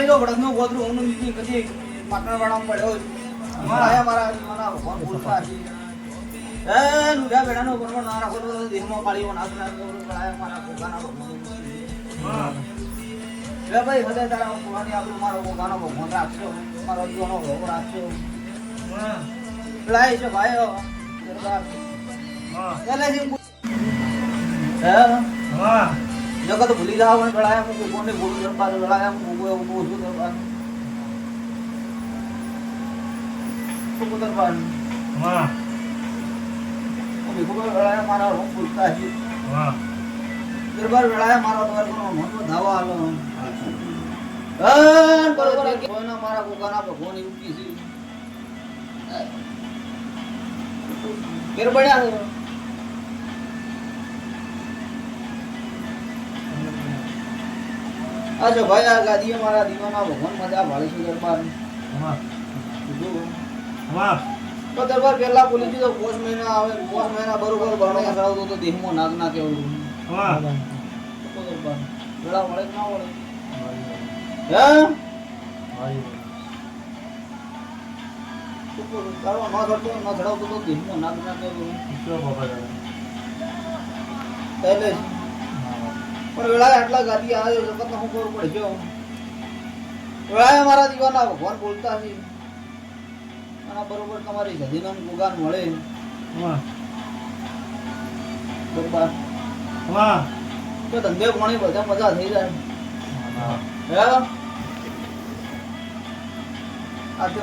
તો ભડકનો ગોદરું હું નીકળી કદી પાટણવાડામાં પડ્યો આયા મારા દીવાના ભગવાન બોલતા છે એ નુડા બેડાનો બરોબર ના રાખો તો દેહમાં પાળીઓ નાખ ના આયા મારા ભગવાનના ભગવાન લે ભાઈ હદે તારા ભગવાનની આપણો મારો ભગવાનનો ભગવાન રાખજો મારો દીવાનો ભગવાન રાખજો લાઈ છે ભાઈઓ ચાલે છે હા જગત તો ભૂલી જાવ ને ગળાયા હું કોને બોલું દરબાર ગળાયા હું બોલું દરબાર તો દરબાર હા હું ગળાયા મારા રૂમ બોલતા છે હા દરબાર ગળાયા મારો દરબાર નો મન ધાવા આલો બરોબર કોઈના મારા કોકાના ભગવાન ઉઠી છે ફેર પડ્યા अच्छा भाई आ गादी हमारा दीवाना भगवान मजा भाले से दरबार हां हां तो दरबार पहला बोली थी तो पोष महीना आवे पोष महीना बरोबर बरणे करावतो तो देह में नाग ना केवू हां तो दरबार बड़ा वळे ना वळे हां भाई तो करो ना करतो ना चढ़ावतो तो देह में नाग ना केवू क्यों बाबा पहले પણ વેળાએ આટલા ગાદી આવ્યો જગત હું ખબર પડજો વેળાએ મારા દીવાના ભગવાન બોલતા છે અને બરોબર તમારી ગધીનો ગુગાન મળે હા દરબાર હા તો ધંધે પાણી બધા મજા થઈ જાય હા